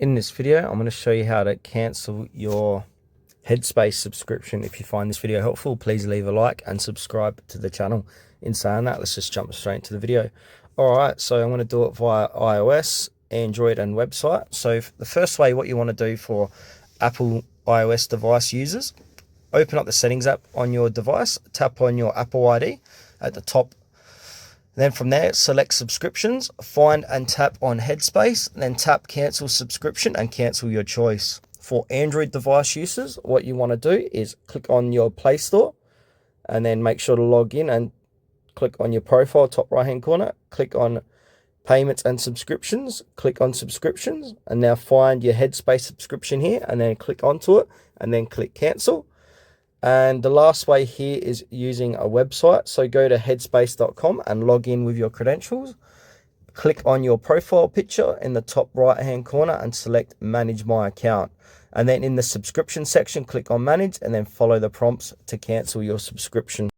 In this video, I'm going to show you how to cancel your Headspace subscription. If you find this video helpful, please leave a like and subscribe to the channel. In saying that, let's just jump straight into the video. All right, so I'm going to do it via iOS, Android, and website. So the first way, what you want to do for Apple iOS device users, open up the settings app on your device, tap on your Apple ID at the top. Then from there, select subscriptions, find and tap on Headspace, then tap cancel subscription and cancel your choice. For Android device users, what you want to do is click on your Play Store and then make sure to log in and click on your profile, top right hand corner, click on payments and subscriptions, click on subscriptions, and now find your Headspace subscription here and then click onto it and then click cancel. And the last way here is using a website. So go to headspace.com and log in with your credentials. Click on your profile picture in the top right hand corner and select manage my account. And then in the subscription section, click on manage and then follow the prompts to cancel your subscription.